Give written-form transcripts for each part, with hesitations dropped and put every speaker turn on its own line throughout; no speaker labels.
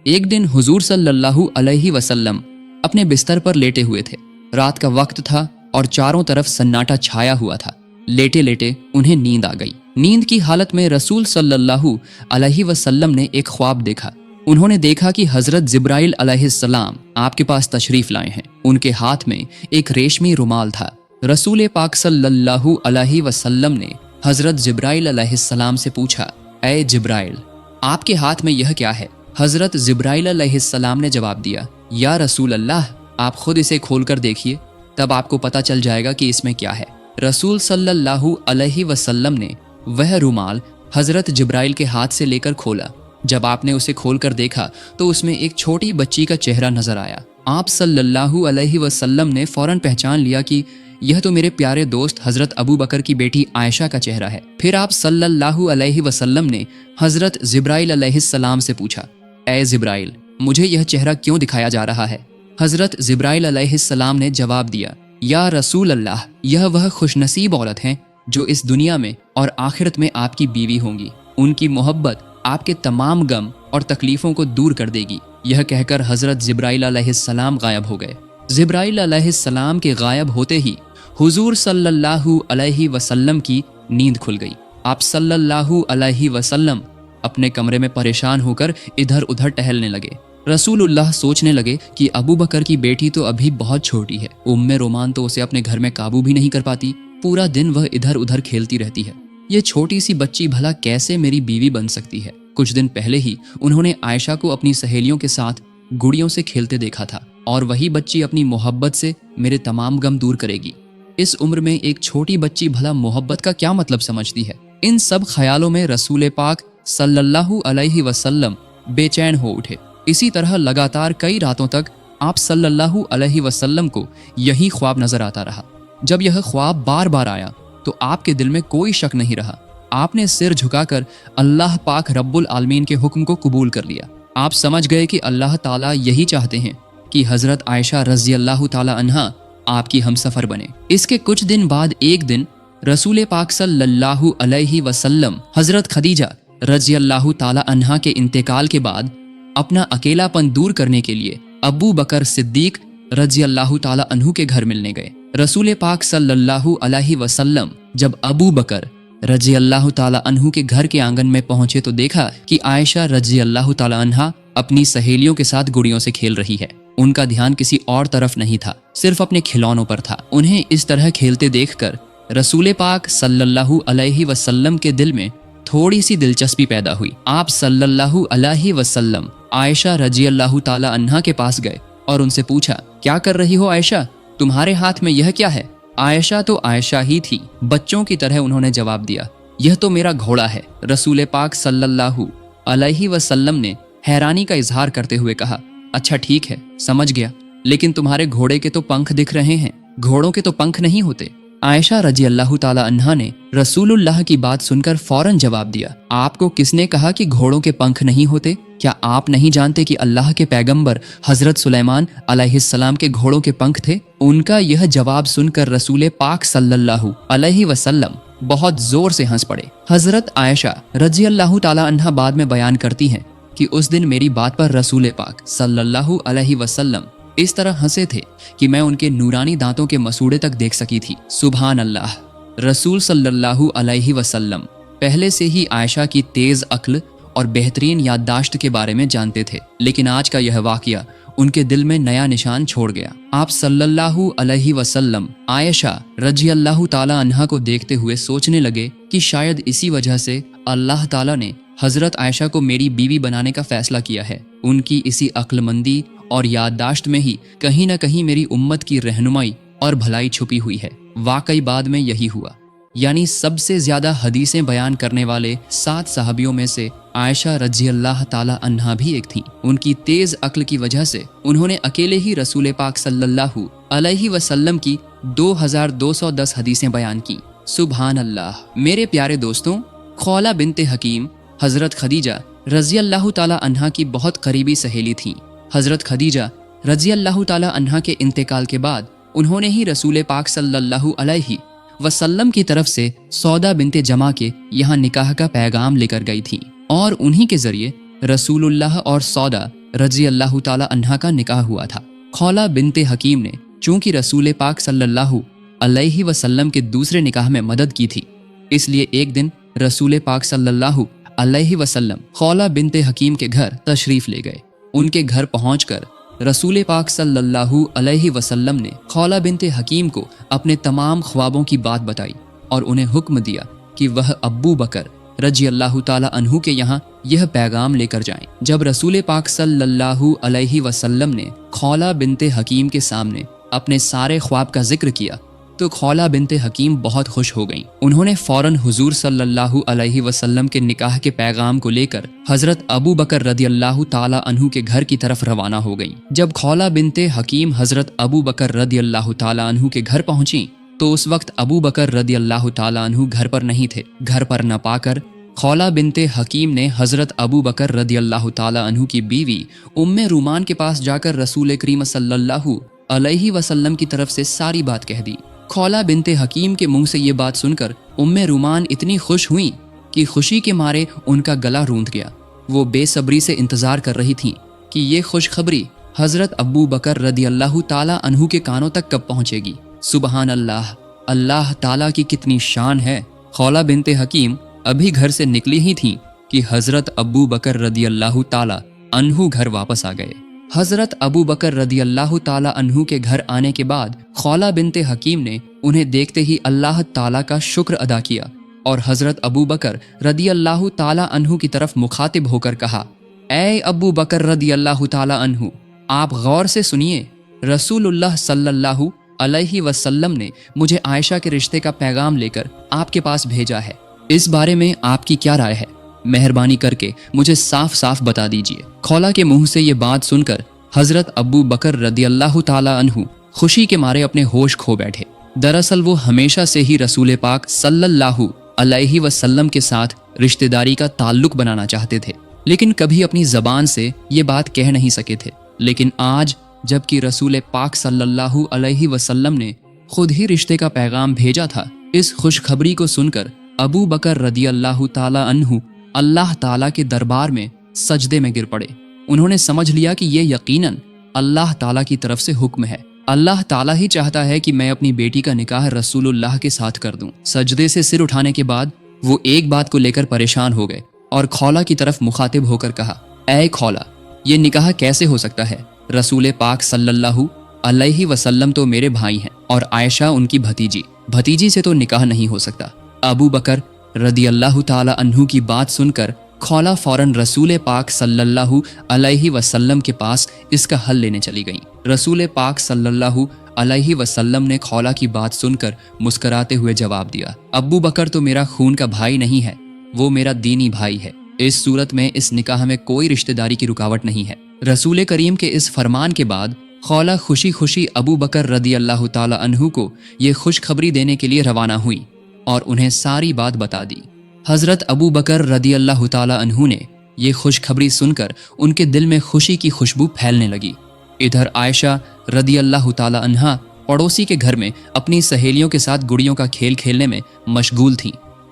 एक दिन हुजूर सल्लल्लाहु अलैहि वसल्लम अपने बिस्तर पर लेटे हुए थे। रात का वक्त था और चारों तरफ सन्नाटा छाया हुआ था। लेटे लेटे उन्हें नींद आ गई। नींद की हालत में रसूल सल्लल्लाहु अलैहि वसल्लम ने एक ख्वाब देखा। उन्होंने देखा कि हजरत जिब्राइल अलैहिस्सलाम आपके पास तशरीफ लाए हैं। उनके हाथ में एक रेशमी रुमाल था। रसूल पाक सल्लल्लाहु अलैहि वसल्लम ने हजरत जिब्राइल अलैहिस्सलाम से पूछा, ऐ जिब्राइल, आपके हाथ में यह क्या है? हजरत जिब्राइल अलैहिस्सलाम ने जवाब दिया, या रसूल अल्लाह, आप खुद इसे खोलकर देखिए, तब आपको पता चल जाएगा कि इसमें क्या है। रसूल सल्लल्लाहु अलैहि वसल्लम ने वह रुमाल हजरत जिब्राइल के हाथ से लेकर खोला। जब आपने उसे खोलकर देखा तो उसमें एक छोटी बच्ची का चेहरा नजर आया। आप सल्लल्लाहु अलैहि वसल्लम ने फौरन पहचान लिया कि यह तो मेरे प्यारे दोस्त हजरत अबू बकर की बेटी आयशा का चेहरा है। फिर आप सल्लल्लाहु अलैहि वसल्लम ने हजरत जिब्राइल अलैहिस्सलाम से पूछा, ऐ जिब्राइल, मुझे यह चेहरा क्यों दिखाया जा रहा है? हजरत जिब्राइल अलैहिस्सलाम ने जवाब दिया, या रसूल अल्लाह, यह वह खुशनसीब औरत हैं जो इस दुनिया में और आखिरत में आपकी बीवी होंगी। उनकी मोहब्बत आपके तमाम गम और तकलीफों को दूर कर देगी। यह कहकर हजरत जिब्राइल अलैहिस्सलाम गायब हो गए। जिब्राइल अलैहिस्सलाम के गायब होते ही हुजूर सल्लल्लाहु अलैहि वसल्लम की नींद खुल गई। आप सल्लल्लाहु अलैहि वसल्लम अपने कमरे में परेशान होकर इधर उधर टहलने लगे। रसूलुल्लाह सोचने लगे कि अबू बकर की बेटी तो अभी बहुत छोटी है। उम्मे रोमान तो उसे अपने घर में काबू भी नहीं कर पाती। पूरा दिन वह इधर उधर खेलती रहती है। ये छोटी सी बच्ची भला कैसे मेरी बीवी बन सकती है? कुछ दिन पहले ही उन्होंने आयशा को अपनी सहेलियों के साथ गुड़ियों से खेलते देखा था, और वही बच्ची अपनी मोहब्बत से मेरे तमाम गम दूर करेगी। इस उम्र में एक छोटी बच्ची भला मोहब्बत का क्या मतलब समझती है? इन सब ख्यालों में रसूल पाक सल्लल्लाहु अलैहि वसल्लम बेचैन हो उठे। इसी तरह लगातार कई रातों तक आप सल्लल्लाहु अलैहि वसल्लम को यही ख्वाब नजर आता रहा। जब यह ख्वाब बार बार आया तो आपके दिल में कोई शक नहीं रहा। आपने सिर झुकाकर अल्लाह पाक रब्बुल आलमीन के हुक्म को कबूल कर लिया। आप समझ गए कि अल्लाह ताला यही चाहते हैं कि हजरत आयशा रज़ी अल्लाह ताला अन्हा आपकी हमसफर बने। इसके कुछ दिन बाद एक दिन रसूल पाक सल्लल्लाहु अलैहि वसल्लम हजरत खदीजा रज़ी अल्लाह ताला अन्हा के इंतकाल के बाद अपना अकेलापन दूर करने के लिए अबू बकर सिद्दीक रज़ी अल्लाह ताला अन्हु के घर मिलने गए। रसूल पाक सल्लल्लाहु अलैहि वसल्लम जब अबू बकर रज़ी अल्लाह ताला अन्हु के घर के आंगन में पहुंचे तो देखा कि आयशा रज़ी अल्लाह ताला अन्हा अपनी सहेलियों के साथ गुड़ियों से खेल रही है। उनका ध्यान किसी और तरफ नहीं था, सिर्फ अपने खिलौनों पर था। उन्हें इस तरह खेलते देखकर रसूल पाक सल्लल्लाहु अलैहि वसल्लम के दिल में थोड़ी सी दिलचस्पी पैदा हुई। आप सल्लल्लाहु अलैहि वसल्लम आयशा रज़ी अल्लाह ताला अन्हा के पास गए और उनसे पूछा, क्या कर रही हो आयशा? तुम्हारे हाथ में यह क्या है? आयशा तो आयशा ही थी। बच्चों की तरह उन्होंने जवाब दिया, यह तो मेरा घोड़ा है। रसूल पाक सल्लल्लाहु अलैहि वसल्लम ने हैरानी का इजहार करते हुए कहा, अच्छा ठीक है, समझ गया, लेकिन तुम्हारे घोड़े के तो पंख दिख रहे हैं, घोड़ों के तो पंख नहीं होते। आयशा रज़ी अल्लाह ताला अन्हा ने रसूलुल्लाह की बात सुनकर फौरन जवाब दिया, आपको किसने कहा कि घोड़ों के पंख नहीं होते? क्या आप नहीं जानते कि अल्लाह के पैगंबर हजरत सुलेमान अलैहिस्सलाम के घोड़ों के पंख थे? उनका यह जवाब सुनकर रसूल पाक सल्लल्लाहु अलैहि वसल्लम बहुत जोर से हंस पड़े। हजरत आयशा रज़ी अल्लाह ताला अन्हा बाद में बयान करती हैं कि उस दिन मेरी बात पर रसूल पाक सल्लल्लाहु अलैहि वसल्लम इस तरह हंसे थे कि मैं उनके नूरानी दांतों के मसूड़े तक देख सकी थी। सुभान अल्लाह। रसूल सल्लल्लाहु अलैहि वसल्लम पहले से ही आयशा की तेज अक्ल और बेहतरीन याददाश्त के बारे में जानते थे, लेकिन आज का यह वाकया उनके दिल में नया निशान छोड़ गया। आप सल्लल्लाहु अलैहि वसल्लम आयशा रज़ी अल्लाह ताला अन्हा को देखते हुए सोचने लगे कि शायद इसी वजह से अल्लाह ताला ने हजरत आयशा को मेरी बीवी बनाने का फैसला किया है। उनकी इसी अक्लमंदी और याददाश्त में ही कहीं न कहीं मेरी उम्मत की रहनुमाई और भलाई छुपी हुई है। वाकई बाद में यही हुआ, यानी सबसे ज्यादा हदीसें बयान करने वाले 7 सहाबियों में से आयशा रज़ी अल्लाह ताला अन्हा भी एक थी। उनकी तेज अक्ल की वजह से उन्होंने अकेले ही रसूल पाक सल्लल्लाहु अलैहि वसल्लम की 2210 हदीसें बयान की। सुभान अल्लाह। मेरे प्यारे दोस्तों, खौला बिनते हकीम हजरत खदीजा रज़ी अल्लाह ताला अन्हा की बहुत करीबी सहेली थी। हजरत खदीजा रज़ी अल्लाह ताला अन्हा के इंतकाल के बाद उन्होंने ही रसूल पाक सल्लल्लाहु अलैहि वसल्लम की तरफ से सौदा बिनते जमा के यहाँ निकाह का पैगाम लेकर गई थी, और उन्हीं के जरिए रसूलुल्लाह और सौदा रजी अल्लाह ताला अन्हा का निकाह हुआ था। खौला बिनते हकीम ने चूंकि रसूल पाक सल्लल्लाहु अलैहि वसल्लम के दूसरे निकाह में मदद की थी, इसलिए एक दिन रसूल पाक सल्लल्लाहु अलैहि वसल्लम खौला बिनते हकीम के घर तशरीफ ले गए। उनके घर पहुंचकर रसूल पाक सल्लल्लाहु अलैहि वसल्लम ने खौला बिनते हकीम को अपने तमाम ख्वाबों की बात बताई और उन्हें हुक्म दिया कि वह अब्बू बकर रजी अल्लाह ताला अन्हु के यहाँ यह पैगाम लेकर जाएं। जब रसूल पाक सल्लल्लाहु अलैहि वसल्लम ने खौला बिनते हकीम के सामने अपने सारे ख्वाब का जिक्र किया तो खौला बिनते हकीम बहुत खुश हो गईं। उन्होंने फौरन हुजूर सल्लल्लाहु अलैहि वसल्लम के निकाह के पैगाम को लेकर हजरत अबू बकर रदी अल्लाह ताला अन्हु के घर की तरफ रवाना हो गईं। जब खौला बिनते हकीम हजरत अबू बकर रदी अल्लाह ताला अन्हु के घर पहुंची तो उस वक्त अबू बकर रदी अल्लाह ताला अन्हु घर पर नहीं थे। घर पर न पाकर खौला बिनते हकीम ने हजरत अबू बकर रदी अल्लाह ताला अन्हु की बीवी उम्मे रूमान के पास जाकर रसूल करीम सल्लल्लाहु अलैहि वसल्लम की तरफ से सारी बात कह दी। खौला बिनते हकीम के मुंह से ये बात सुनकर उम्मे रूमान इतनी खुश हुई कि खुशी के मारे उनका गला रूंध गया। वो बेसब्री से इंतजार कर रही थीं कि ये खुशखबरी हजरत अबू बकर रदी अल्लाह ताला अन्हु के कानों तक कब पहुंचेगी। सुबहान अल्लाह, अल्लाह ताला की कितनी शान है। खौला बिनते हकीम अभी घर से निकली ही थीं कि हजरत अबू बकर रदी अल्लाह ताला अन्हु घर वापस आ गए। हजरत अबू बकर रदी अल्लाह ताला अन्हु के घर आने के बाद खौला बिनते हकीम ने उन्हें देखते ही अल्लाह ताला का शुक्र अदा किया और हजरत अबू बकर रदी अल्लाह ताला अन्हु की तरफ मुखातिब होकर कहा, ऐ अबू बकर रदी अल्लाह ताला अन्हु, आप गौर से सुनिए। रसूलुल्लाह सल्लल्लाहु अलैहि वसल्लम ने मुझे आयशा के रिश्ते का पैगाम लेकर आपके पास भेजा है। इस बारे में आपकी क्या राय है? मेहरबानी करके मुझे साफ साफ बता दीजिए। खौला के मुंह से ये बात सुनकर हजरत अबू बकर रदी अल्लाह ताला अन्हु खुशी के मारे अपने होश खो बैठे। दरअसल वो हमेशा से ही रसूल पाक सल्लल्लाहु अलैहि वसल्लम के साथ रिश्तेदारी का ताल्लुक बनाना चाहते थे, लेकिन कभी अपनी जबान से ये बात कह नहीं सके थे। लेकिन आज जबकि रसूल पाक सल्लल्लाहु अलैहि वसल्लम ने खुद ही रिश्ते का पैगाम भेजा था, इस खुशखबरी को सुनकर अबू बकर रदी अल्लाह ताला अन्हु अल्लाह ताला के दरबार में सजदे में गिर पड़े। उन्होंने समझ लिया कि ये यकीनन अल्लाह ताला की तरफ से हुक्म है। अल्लाह ताला ही चाहता है कि मैं अपनी बेटी का निकाह रसूलुल्लाह के साथ कर दूं। सजदे से सिर उठाने के बाद वो एक बात को लेकर परेशान हो गए और खौला की तरफ मुखातिब होकर कहा, ऐ खौला, ये निकाह कैसे हो सकता है? रसूल पाक सल्लल्लाहु अलैहि वसल्लम तो मेरे भाई हैं और आयशा उनकी भतीजी से तो निकाह नहीं हो सकता। अबू बकर रदी अल्लाह ताला अन्हु की बात सुनकर खौला फौरन रसूल पाक सल्लल्लाहु अलैहि वसल्लम के पास इसका हल लेने चली गईं। रसूल पाक सल्लल्लाहु अलैहि वसल्लम ने खौला की बात सुनकर मुस्कुराते हुए जवाब दिया, अब्बू बकर तो मेरा खून का भाई नहीं है, वो मेरा दीनी भाई है। इस सूरत में इस निकाह में कोई रिश्तेदारी की रुकावट नहीं है। रसूल करीम के इस फरमान के बाद खौला खुशी खुशी अबू बकर रदी अल्लाह ताला अन्हु को ये खुशखबरी देने के लिए रवाना हुई और उन्हें सारी बात बता दी। हजरत अबू बकर रदी अल्लाह ताला अन्हु ने ये खुशखबरी सुनकर उनके दिल में खुशी की खुशबू फैलने लगी। इधर आयशा रदी अल्लाह ताला अन्हा पड़ोसी के घर में अपनी सहेलियों के साथ गुड़ियों का खेल खेलने में मशगूल थीं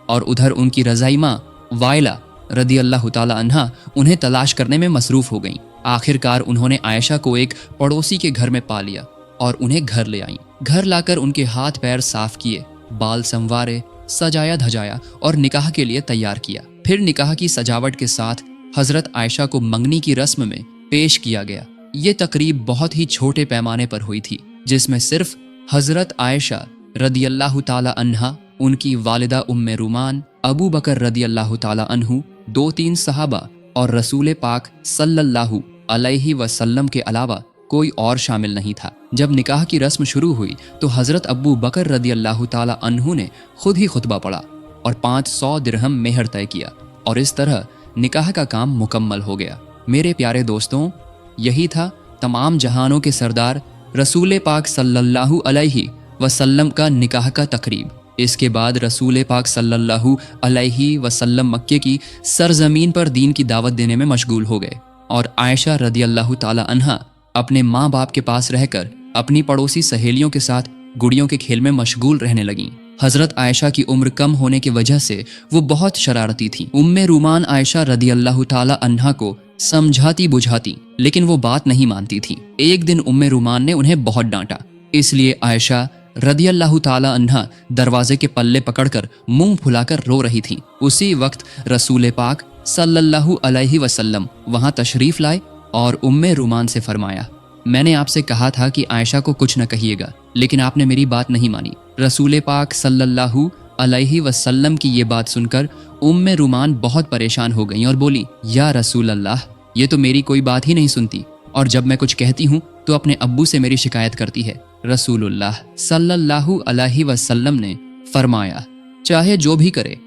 और उधर उनकी रज़ाई माँ वाइला रदी अल्लाह ताला अन्हा उन्हें तलाश करने में मसरूफ़ हो गईं। आखिरकार उन्होंने आयशा को एक पड़ोसी के घर में पा लिया और उन्हें घर ले आईं। घर लाकर उनके हाथ पैर साफ किए, बाल संवारे, सजाया धजाया और निकाह के लिए तैयार किया। फिर निकाह की सजावट के साथ हजरत आयशा को मंगनी की रस्म में पेश किया गया। ये तकरीब बहुत ही छोटे पैमाने पर हुई थी, जिसमें सिर्फ हजरत आयशा रदी अल्लाह ताला अन्हा, उनकी वालिदा उम्मे रूमान, अबू बकर रदी अल्लाह ताला अन्हु, 2-3 सहाबा और रसूल पाक सल्लल्लाहु अलैहि वसल्लम के अलावा कोई और शामिल नहीं था। जब निकाह की रस्म शुरू हुई तो हजरत अबू बकर रदी अल्लाह ताला अन्हु ने खुद ही खुतबा पढ़ा और 500 दिरहम मेहर तय किया और इस तरह निकाह का काम मुकम्मल हो गया। मेरे प्यारे दोस्तों, यही था तमाम जहानों के सरदार रसूल पाक सल्लल्लाहु अलैहि वसल्लम का निकाह का तकरीब। इसके बाद रसूल पाक सल्लल्लाहु अलैहि वसल्लम मक्के की सरजमीन पर दीन की दावत देने में मशगूल हो गए और आयशा रदी अल्लाह ताला अन्हा अपने माँ बाप के पास रहकर अपनी पड़ोसी सहेलियों के साथ गुड़ियों के खेल में मशगूल रहने लगीं। हजरत आयशा की उम्र कम होने की वजह से वो बहुत शरारती थी। उम्मे रूमान आयशा रदी अल्लाह ताला अन्हा को समझाती बुझाती, लेकिन वो बात नहीं मानती थी। एक दिन उम्मे रुमान ने उन्हें बहुत डांटा, इसलिए आयशा रदियल्लाहु ताला अन्हा दरवाजे के पल्ले पकड़कर मुंह फुलाकर रो रही थी। उसी वक्त रसूल पाक सल्लल्लाहु अलैहि वसल्लम वहां तशरीफ लाए और उम्मे रुमान से फरमाया, मैंने आपसे कहा था कि आयशा को कुछ न कहिएगा, लेकिन आपने मेरी बात नहीं मानी। रसूल पाक सल्लल्लाहु अलैहि वसल्लम की ये बात सुनकर उम्मे रुमान बहुत परेशान हो गईं और बोली, या रसूल अल्लाह, ये तो मेरी कोई बात ही नहीं सुनती, और जब मैं कुछ कहती हूँ तो अपने अब्बू से मेरी शिकायत करती है। रसूलुल्लाह सल्लल्लाहु अलैहि वसल्लम ने फरमाया, चाहे जो भी करे,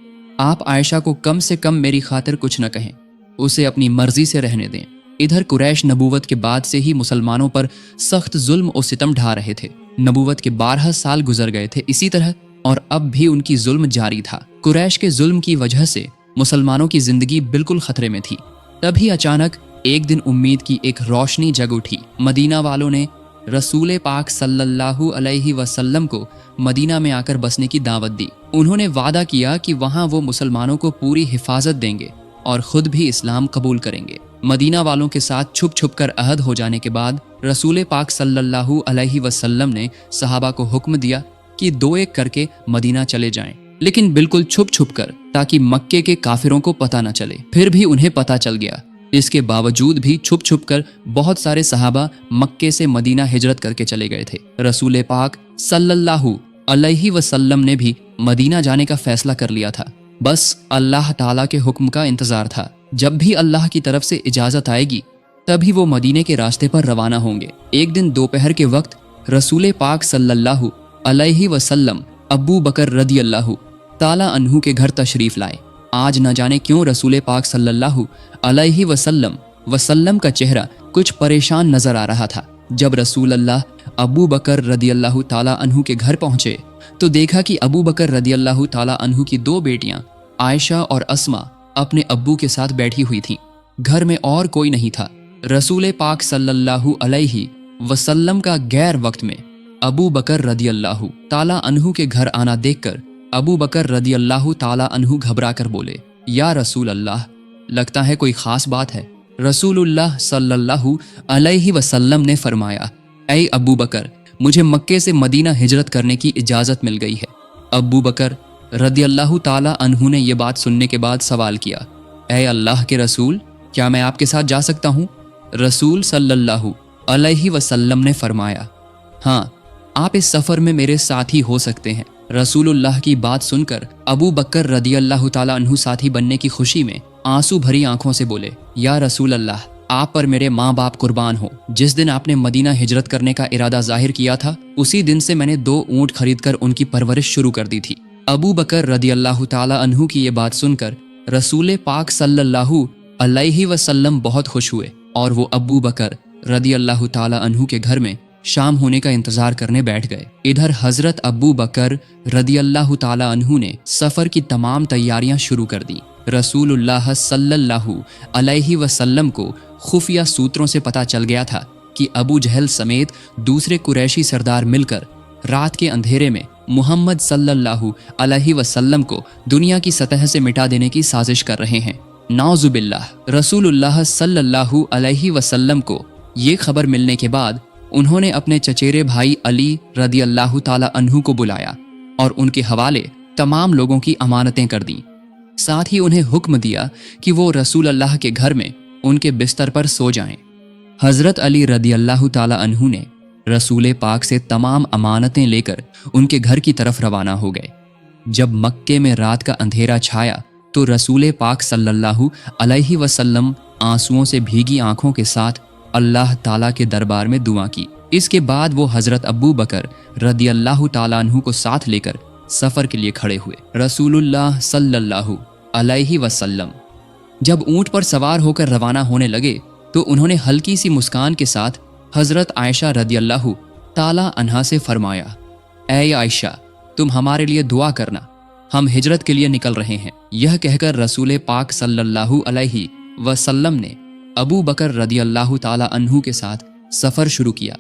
आप आयशा को कम से कम मेरी खातिर कुछ न कहें, उसे अपनी मर्जी से रहने दें। इधर कुरैश नबूवत के बाद से ही मुसलमानों पर सख्त जुल्म और सितम ढा रहे थे। नबूवत के 12 साल गुजर गए थे इसी तरह, और अब भी उनकी जुल्म जारी था। कुरैश के जुल्म की वजह से मुसलमानों की जिंदगी बिल्कुल खतरे में थी। तभी अचानक एक दिन उम्मीद की एक रोशनी जग उठी। मदीना वालों ने रसूल पाक सल्लल्लाहु अलैहि वसल्लम को मदीना में आकर बसने की दावत दी। उन्होंने वादा किया कि वहां वो मुसलमानों को पूरी हिफाजत देंगे और खुद भी इस्लाम कबूल करेंगे। मदीना वालों के साथ छुप छुप कर अहद हो जाने के बाद रसूल पाक सल्लल्लाहु अलैहि वसल्लम ने सहाबा को हुक्म दिया कि 2-1 करके मदीना चले जाएं, लेकिन बिल्कुल छुप छुप कर, ताकि मक्के के काफिरों को पता न चले। फिर भी उन्हें पता चल गया। इसके बावजूद भी छुप छुप कर बहुत सारे सहाबा मक्के से मदीना हिजरत करके चले गए थे। रसूल पाक सल्लल्लाहु अलैहि वसल्लम ने भी मदीना जाने का फैसला कर लिया था। बस अल्लाह ताला के हुक्म का इंतजार था। जब भी अल्लाह की तरफ से इजाजत आएगी तभी वो मदीने के रास्ते पर रवाना होंगे। एक दिन दोपहर के वक्त रसूल पाक सल्लल्लाहु अलैहि वसल्लम अबू बकर रदियल्लाहु ताला अन्हु के घर तशरीफ लाए। आज न जाने क्यों रसूल पाक सल्लल्लाहु अलैहि वसल्लम का चेहरा कुछ परेशान नजर आ रहा था। जब रसूल अल्लाह अबू बकर रदियल्लाहु ताला अन्हु के घर पहुंचे तो देखा कि अबू बकर रदियल्लाहु ताला अन्हु की 2 बेटियां आयशा और अस्मा अपने अब्बू के साथ बैठी हुई थीं। घर में और कोई नहीं था। रसूल पाक सल्लल्लाहु अलैहि वसल्लम का गैर वक्त में अबू बकर रदियल्लाहु ताला अन्हु के घर आना देखकर अबू बकर रदियल्लाहु ताला अन्हु घबरा कर बोले, या रसूल अल्लाह, लगता है कोई खास बात है। रसूलुल्लाह सल्लल्लाहु अलैहि वसल्लम ने फरमाया, ऐ अबू बकर, मुझे मक्के से मदीना हिजरत करने की इजाज़त मिल गई है। अबू बकर रदियल्लाहु ताला अन्हु ने यह बात सुनने के बाद सवाल किया, ऐ अल्लाह के रसूल, क्या मैं आपके साथ जा सकता हूँ? रसूल सल्लल्लाहु अलैहि वसल्लम ने फरमाया, हाँ, आप इस सफ़र में मेरे साथी हो सकते हैं। रसूलुल्लाह की बात सुनकर अबू बकर रदियल्लाहु ताला अन्हु साथी बनने की खुशी में आंसू भरी आंखों से बोले, या रसूल अल्लाह, आप पर मेरे माँ बाप कुर्बान हो। जिस दिन आपने मदीना हिजरत करने का इरादा जाहिर किया था, उसी दिन से मैंने 2 ऊँट खरीदकर उनकी परवरिश शुरू कर दी थी। अबू बकर रदियल्लाहु ताला अन्हु की ये बात सुनकर रसूल पाक सल्लल्लाहु अलैहि वसल्लम बहुत खुश हुए और वो अबू बकर रदियल्लाहु ताला अन्हु के घर में शाम होने का इंतजार करने बैठ गए। इधर हजरत अबू बकर रदियल्लाहु ताला अन्हु ने सफर की तमाम तैयारियां शुरू कर दी। रसूलुल्लाह सल्लल्लाहु अलैहि वसल्लम को खुफिया सूत्रों से पता चल गया था कि अबू जहल समेत दूसरे कुरैशी सरदार मिलकर रात के अंधेरे में मुहम्मद सल्लल्लाहु अलैहि वसल्लम को दुनिया की सतह से मिटा देने की साजिश कर रहे हैं। नाउजुबिल्लाह। रसूलुल्लाह सल्लल्लाहु अलैहि वसल्लम को ये खबर मिलने के बाद उन्होंने अपने चचेरे भाई अली रदियल्लाहु ताला अन्हु को बुलाया और उनके हवाले तमाम लोगों की अमानतें कर दी। साथ ही उन्हें हुक्म दिया कि वो रसूल अल्लाह के घर में उनके बिस्तर पर सो जाएं। हजरत अली रदियल्लाहु ताला अन्हु ने रसूल पाक से तमाम अमानतें लेकर उनके घर की तरफ रवाना हो गए। जब मक्के में रात का अंधेरा छाया तो रसूल पाक सल्लल्लाहु अलैहि वसल्लम आंसुओं से भीगी आंखों के साथ अल्लाह ताला के दरबार में दुआ की। इसके बाद वो हजरत अबू बकर रदियल्लाहु ताला अन्हु को साथ लेकर सफर के लिए खड़े हुए। रसूलुल्लाह सल्लल्लाहु अलैहि वसल्लम जब ऊंट पर सवार होकर रवाना होने लगे तो उन्होंने हल्की सी मुस्कान के साथ हजरत आयशा रदियल्लाहु ताला अन्हा से फरमाया, ऐ आयशा, तुम हमारे लिए दुआ करना, हम हिजरत के लिए निकल रहे हैं। यह कहकर रसूल पाक सल्लल्लाहु अलैहि वसल्लम ने अबू बकर रदियल्लाहु ताला अन्हु के साथ सफ़र शुरू किया।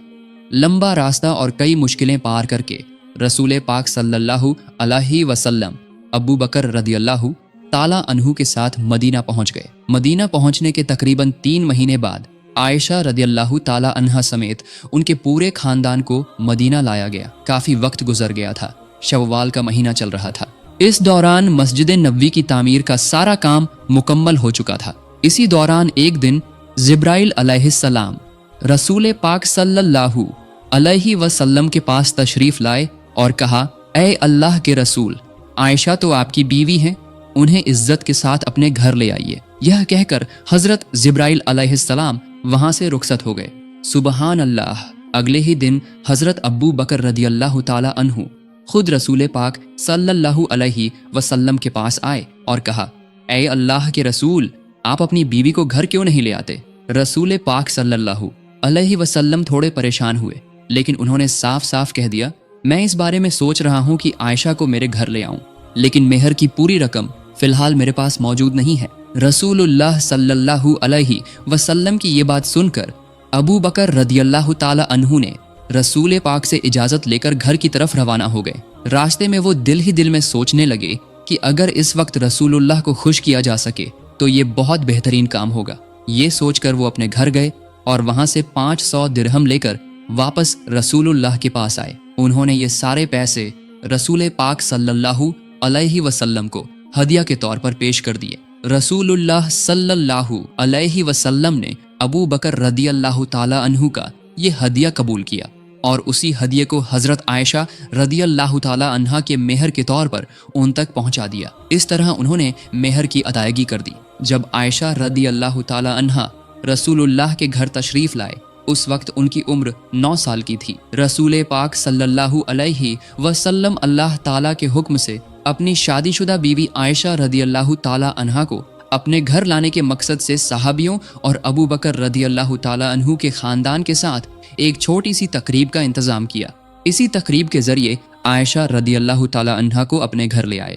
लंबा रास्ता और कई मुश्किलें पार करके रसूल पाक सल्लल्लाहु अलैहि वसल्लम अबू बकर रदियल्लाहु ताला अन्हु के साथ मदीना पहुंच गए। मदीना पहुंचने के तकरीबन 3 महीने बाद आयशा रदियल्लाहु ताला अन्हा समेत उनके पूरे खानदान को मदीना लाया गया। काफी वक्त गुजर गया था, शव्वाल का महीना चल रहा था। इस दौरान मस्जिद नबवी की तामीर का सारा काम मुकम्मल हो चुका था। इसी दौरान एक दिन जिब्राइल अलैहिस्सलाम रसूल पाक सल्लल्लाहु अलैहि वसल्लम के पास तशरीफ लाए और कहा, ऐ अल्लाह के रसूल, आयशा तो आपकी बीवी हैं, उन्हें इज्जत के साथ अपने घर ले आइए। यह कहकर हजरत जिब्राइल अलैहिस्सलाम वहां से रुखसत हो गए। सुबहान अल्लाह। अगले ही दिन हजरत अब्बू बकर रदियल्लाहु ताला अन्हु खुद रसूल पाक सल्लल्लाहु अलैहि वसल्लम के पास आए और कहा, ऐ अल्लाह के रसूल, आप अपनी बीवी को घर क्यों नहीं ले आते? रसूल पाक सल्लल्लाहु अलैहि वसल्लम थोड़े परेशान हुए, लेकिन उन्होंने साफ साफ कह दिया, मैं इस बारे में सोच रहा हूँ कि आयशा को मेरे घर ले आऊं, लेकिन मेहर की पूरी रकम फिलहाल मेरे पास मौजूद नहीं है। रसूलुल्लाह सल्लल्लाहु अलैहि वसल्लम की ये बात सुनकर अबू बकर रदियल्लाहु ताला अन्हु ने रसूल पाक से इजाजत लेकर घर की तरफ रवाना हो गए। रास्ते में वो दिल ही दिल में सोचने लगे कि अगर इस वक्त रसूलुल्लाह को खुश किया जा सके तो ये बहुत बेहतरीन काम होगा। ये सोचकर वो अपने घर गए और वहां से 500 दिरहम लेकर वापस रसूलुल्लाह के पास आए। उन्होंने ये सारे पैसे रसूल पाक सल्लल्लाहु अलैहि वसल्लम को हदिया के तौर पर पेश कर दिए। रसूलुल्लाह सल्लल्लाहु अलैहि वसल्लम ने अबू बकर रदियल्लाहु ताला अन्हु का ये हदिया कबूल किया और उसी हदिये को हजरत आयशा रदियल्लाहु ताला अन्हा के मेहर के तौर पर उन तक पहुंचा दिया। इस तरह उन्होंने मेहर की अदायगी कर दी। जब आयशा रदियल्लाहु ताला अन्हा रसूलुल्लाह के घर तशरीफ लाए, उस वक्त उनकी उम्र 9 साल की थी। रसूल पाक सल्लल्लाहु अलैहि वसल्लम अल्लाह ताला के हुक्म से अपनी शादीशुदा बीवी आयशा रदियल्लाहु ताला अन्हा को अपने घर लाने के मकसद से सहाबियों और अबू बकर रदियल्लाहु ताला अन्हु के खानदान के साथ एक छोटी सी तकरीब का इंतजाम किया। इसी तकरीब के जरिए आयशा रदियल्लाहु ताला अन्हा को अपने घर ले आए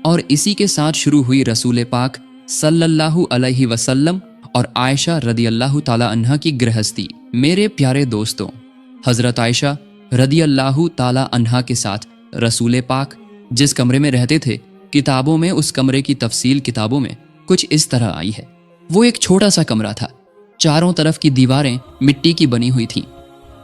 और इसी के साथ शुरू हुई रसूल पाक सल्लल्लाहु अलैहि वसल्लम और आयशा रदियल्लाहु ताला अन्हा की गृहस्थी। मेरे प्यारे दोस्तों, हजरत आयशा रदियल्लाहु ताला अन्हा के साथ रसूल पाक जिस कमरे में रहते थे, किताबों में उस कमरे की तफसील किताबों में कुछ इस तरह आई है। वो एक छोटा सा कमरा था। चारों तरफ की दीवारें मिट्टी की बनी हुई थीं।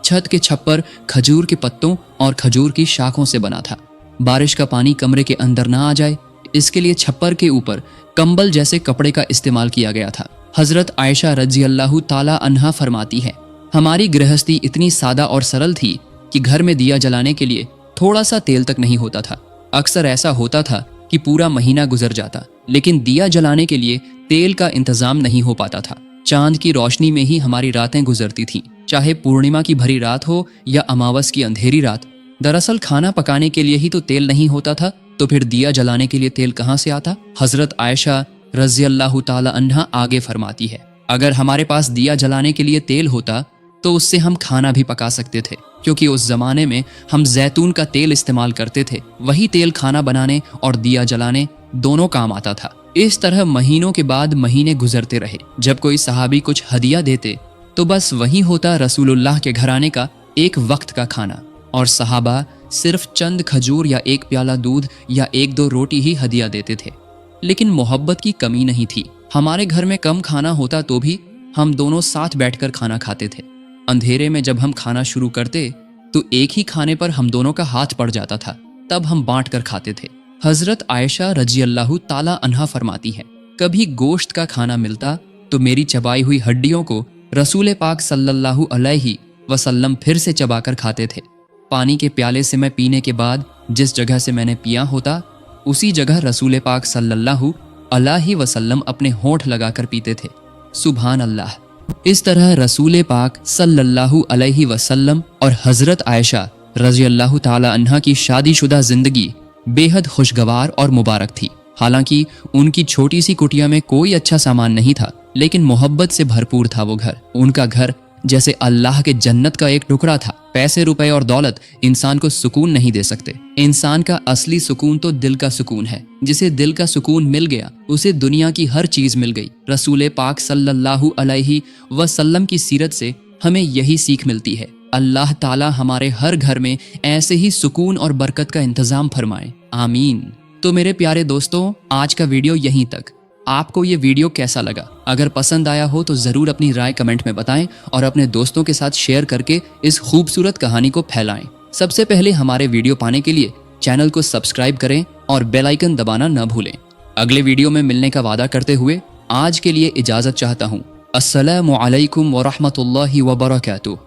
छत के छप्पर खजूर के पत्तों और खजूर की शाखों से बना था। बारिश का पानी कमरे के अंदर ना आ जाए, इसके लिए छप्पर के ऊपर कंबल जैसे कपड़े का इस्तेमाल किया गया था। हजरत आयशा रज़ियल्लाहु ताला अन्हा फरमाती है, हमारी गृहस्थी इतनी सादा और सरल थी कि घर में दिया जलाने के लिए थोड़ा सा तेल तक नहीं होता था। अक्सर ऐसा होता था कि पूरा महीना गुजर जाता, लेकिन दिया जलाने के लिए तेल का इंतजाम नहीं हो पाता था। चांद की रोशनी में ही हमारी रातें गुजरती थीं, चाहे पूर्णिमा की भरी रात हो या अमावस की अंधेरी रात। दरअसल खाना पकाने के लिए ही तो तेल नहीं होता था, तो फिर दिया जलाने के लिए तेल कहाँ से आता? हजरत आयशा रज़ियल्लाहु ताला अन्हा आगे फरमाती है, अगर हमारे पास दिया जलाने के लिए तेल होता तो उससे हम खाना भी पका सकते थे, क्योंकि उस जमाने में हम जैतून का तेल इस्तेमाल करते थे। वही तेल खाना बनाने और दिया जलाने दोनों काम आता था। इस तरह महीनों के बाद महीने गुजरते रहे। जब कोई सहाबी कुछ हदिया देते तो बस वही होता रसूलुल्लाह के घराने का एक वक्त का खाना, और सहाबा सिर्फ चंद खजूर या एक प्याला दूध या 1-2 रोटी ही हदिया देते थे। लेकिन मोहब्बत की कमी नहीं थी। हमारे घर में कम खाना होता तो भी हम दोनों साथ बैठकर खाना खाते थे। अंधेरे में जब हम खाना शुरू करते तो एक ही खाने पर हम दोनों का हाथ पड़ जाता था, तब हम बांट कर खाते थे। हजरत आयशा रज़ियल्लाहु ताला अन्हा फरमाती है, कभी गोश्त का खाना मिलता तो मेरी चबाई हुई हड्डियों को रसूल पाक सल्लल्लाहु अलैहि वसल्लम फिर से चबाकर खाते थे। पानी के प्याले से मैं पीने के बाद जिस जगह से मैंने पिया होता, उसी जगह रसूल पाक सल्लल्लाहु अलैहि वसल्लम अपने होंठ लगाकर पीते थे। सुभान अल्लाह। इस तरह रसूल पाक सल्लल्लाहु अलैहि वसल्लम और हजरत आयशा रज़ियल्लाहु ताला अन्हा की शादीशुदा जिंदगी बेहद खुशगवार और मुबारक थी। हालांकि उनकी छोटी सी कुटिया में कोई अच्छा सामान नहीं था, लेकिन मोहब्बत से भरपूर था वो घर। उनका घर जैसे अल्लाह के जन्नत का एक टुकड़ा था। पैसे रुपए और दौलत इंसान को सुकून नहीं दे सकते। इंसान का असली सुकून तो दिल का सुकून है। जिसे दिल का सुकून मिल गया उसे दुनिया की हर चीज मिल गई। रसूल पाक सल्लल्लाहु अलैहि वसल्लम की सीरत से हमें यही सीख मिलती है। अल्लाह ताला हमारे हर घर में ऐसे ही सुकून और बरकत का इंतजाम फरमाए, आमीन। तो मेरे प्यारे दोस्तों, आज का वीडियो यहीं तक। आपको ये वीडियो कैसा लगा? अगर पसंद आया हो तो ज़रूर अपनी राय कमेंट में बताएं और अपने दोस्तों के साथ शेयर करके इस खूबसूरत कहानी को फैलाएं। सबसे पहले हमारे वीडियो पाने के लिए चैनल को सब्सक्राइब करें और बेल आइकन दबाना न भूलें। अगले वीडियो में मिलने का वादा करते हुए आज के लिए इजाज़त चाहता हूँ। अस्सलामु अलैकुम व रहमतुल्लाहि व बरकातुहू।